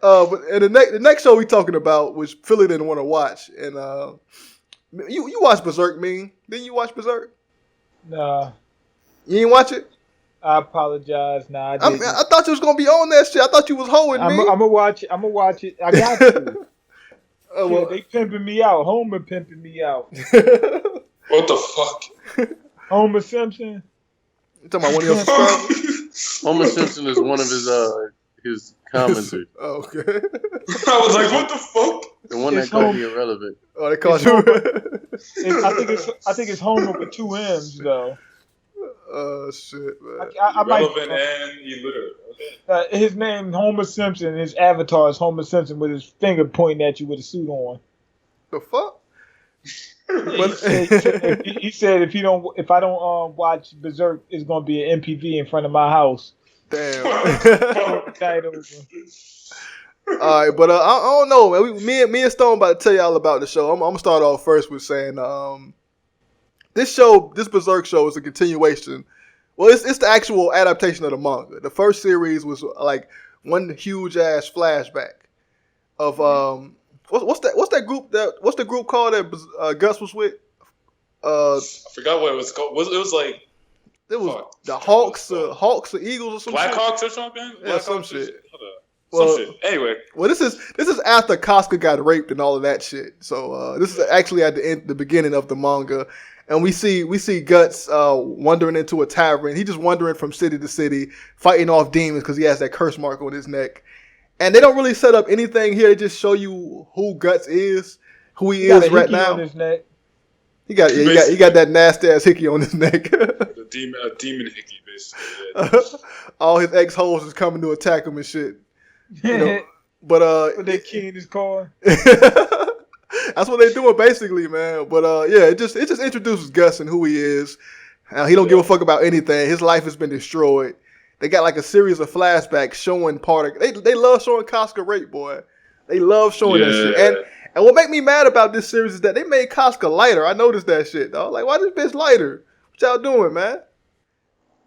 But and the next show we talking about, which Philly didn't want to watch, and you watched Berserk, Didn't you watch Berserk? Nah. You didn't watch it? I apologize. Nah, I didn't. I thought you was gonna be on that shit. I thought you was hoeing me. I'm gonna watch it. I got to. Well, they pimping me out. Homer pimping me out. What the fuck? Homer Simpson. You talking about one of your subscribers? Homer Simpson is one of his commenters. Oh, okay. I was like, what the fuck? The one that called me irrelevant. Oh, they called you. I think it's Homer with 2 M's though. Oh shit, man. Relevant and illiterate. Okay. His name Homer Simpson. His avatar is Homer Simpson with his finger pointing at you with a suit on. The fuck? He said if I don't watch Berserk, it's gonna be an MPV in front of my house. Damn. All right, but I don't know, man. Me and Stone about to tell y'all about the show. I'm gonna start off first with saying this Berserk show is a continuation. Well, it's the actual adaptation of the manga. The first series was like one huge ass flashback of what's the group called that Gus was with? I forgot what it was called. It was the Hawks or Eagles or some Black shit. Hawks or something. Yeah, some shit. Some shit. Anyway. Well, this is after Casca got raped and all of that shit. So this is actually at the beginning of the manga, and we see Guts wandering into a tavern. He just wandering from city to city, fighting off demons because he has that curse mark on his neck. And they don't really set up anything here. They just show you who Guts is, who he is right now. On his neck. He got that nasty ass hickey on his neck. A demon hickey, basically. All his ex-hoes is coming to attack him and shit. You know, but with that key in his car. That's what they're doing basically, man. But yeah, it just introduces Gus and who he is. He don't give a fuck about anything. His life has been destroyed. They got like a series of flashbacks showing part of. They love showing Casca rape, boy. They love showing that shit. And what make me mad about this series is that they made Casca lighter. I noticed that shit, dog. Like, why this bitch lighter? What y'all doing, man?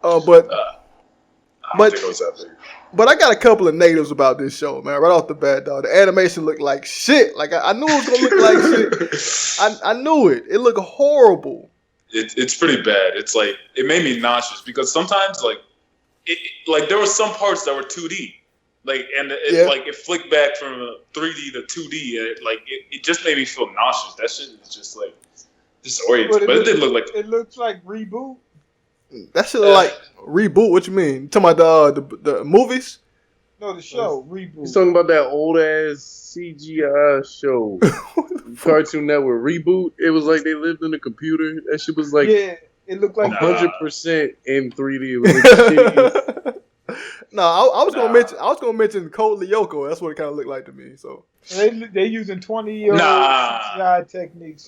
I don't think it was that big. But I got a couple of negatives about this show, man. Right off the bat, dog. The animation looked like shit. Like I knew it was gonna look like shit. I knew it. It looked horrible. It's pretty bad. It's like it made me nauseous because sometimes like there were some parts that were 2D. Like it flicked back from 3D to 2D, and it just made me feel nauseous. That shit is just like disorienting. But it did look like it looks like Reboot. That shit look like Reboot. What you mean? You talking about the movies? No, the show Reboot. He's talking about that old ass CGI show, Cartoon Network Reboot. It was like they lived in a computer. That shit was like it looked like 100% in 3D. It was like shitty. No, I was gonna mention Code Lyoko. That's what it kind of looked like to me. So they using 20-year-old CGI techniques.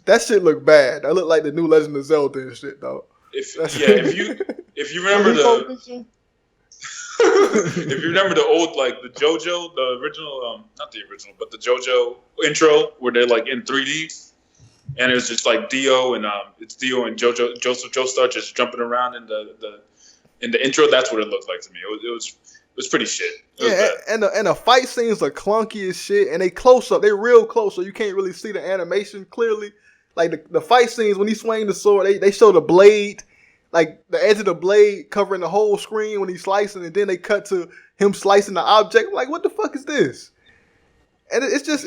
That shit looked bad. That looked like the new Legend of Zelda and shit, though. If you remember if you remember the old the JoJo, the original not the original, but the JoJo intro where they're like in 3D. And it was just like Dio and it's Dio and Joestar just jumping around in the intro. That's what it looked like to me. It was pretty shit. And the fight scenes are clunky as shit, and they close up. They real close, so you can't really see the animation clearly. Like the fight scenes when he swing the sword, they show the blade, like the edge of the blade covering the whole screen when he's slicing, and then they cut to him slicing the object. I'm like, what the fuck is this? And it just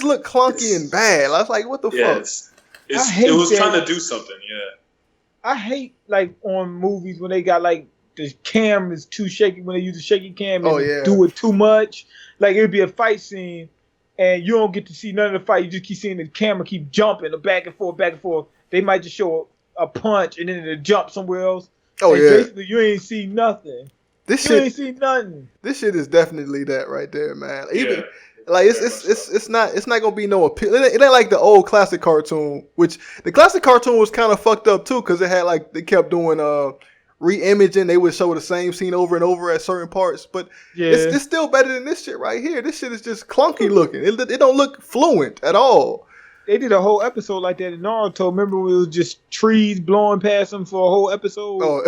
looked clunky and bad. I was like, what the fuck? It was trying to do something, I hate on movies when they got the camera's too shaky, when they use a shaky cam and do it too much. Like it would be a fight scene and you don't get to see none of the fight. You just keep seeing the camera keep jumping back and forth. They might just show a punch and then it'll jump somewhere else. Basically you ain't see nothing. Ain't see nothing. This shit is definitely that right there, man. It's not gonna be no appeal. It ain't like the old classic cartoon, which the classic cartoon was kind of fucked up too, because it had they kept doing re-imaging. They would show the same scene over and over at certain parts, but it's still better than this shit right here. This shit is just clunky looking. It don't look fluent at all. They did a whole episode like that in Naruto. Remember when it was just trees blowing past them for a whole episode? Oh.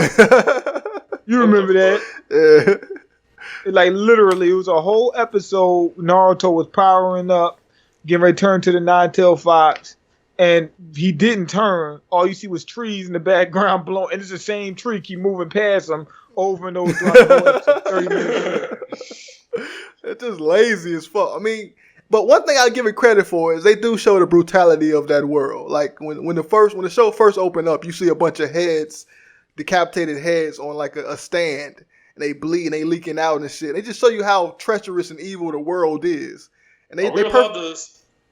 You remember that? Yeah. Like literally, it was a whole episode. Naruto was powering up, getting ready to turn to the Nine-Tailed Fox, and he didn't turn. All you see was trees in the background blowing, and it's the same tree keep moving past him over and over throughout the whole episode. 30 minutes. It's just lazy as fuck. I mean, but one thing I give it credit for is they do show the brutality of that world. Like when the show first opened up, you see a bunch of heads, decapitated heads on like a stand, and they bleed and they leaking out and shit. They just show you how treacherous and evil the world is. And they allowed to?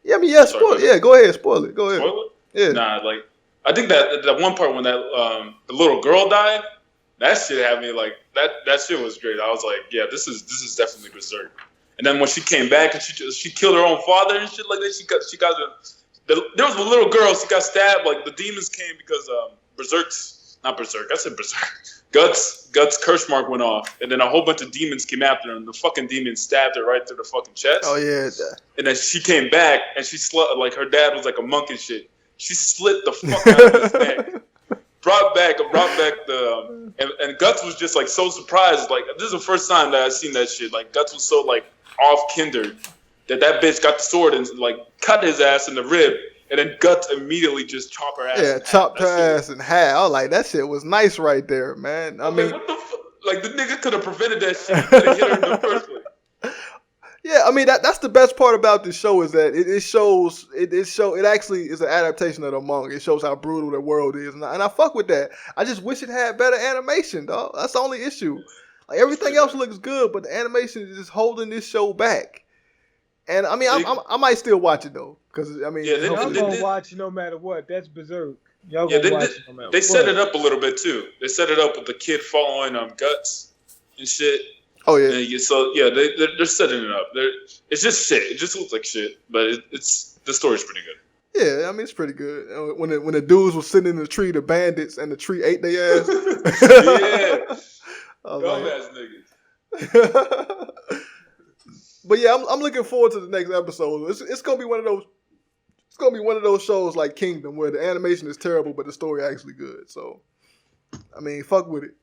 Yeah, I mean, yeah, spoil it. Yeah, go ahead, spoil it. Go ahead. Spoil it? Yeah. Nah, like I think that one part when that the little girl died, that shit had me like that shit was great. I was like, yeah, this is definitely Berserk. And then when she came back and she killed her own father and shit like that, she got there was a little girl, she got stabbed. Like the demons came because not Berserk. I said Berserk. Guts curse mark went off, and then a whole bunch of demons came after her, and the fucking demons stabbed her right through the fucking chest. Oh yeah. And then she came back, and she like her dad was like a monk and shit. She slit the fuck out of his neck. Brought back the and Guts was just like so surprised. Like this is the first time that I seen that shit. Like Guts was so like off kindred that bitch got the sword and like cut his ass in the rib, and then Guts immediately just chopped her ass. Yeah, chopped her ass in half. I was like, that shit was nice right there, man. I mean, what the like the nigga could have prevented that shit and hit her in the first place. Yeah, I mean that's the best part about this show is that it actually is an adaptation of the manga. It shows how brutal the world is, and I fuck with that. I just wish it had better animation, dog. That's the only issue. Like everything else looks good, but the animation is just holding this show back. And I mean, I might still watch it though, because I mean, y'all gonna watch no matter what. That's Berserk. Y'all gonna watch it no matter what. They set it up a little bit too. They set it up with the kid following Guts and shit. Oh yeah. So yeah, they're setting it up. It's just shit. It just looks like shit, but the story's pretty good. Yeah, I mean it's pretty good. When the dudes were sitting in the tree, the bandits, and the tree ate their ass. Yeah. Dumbass niggas. But yeah, I'm looking forward to the next episode. It's gonna be one of those. It's gonna be one of those shows like Kingdom where the animation is terrible but the story actually good. So, I mean, fuck with it.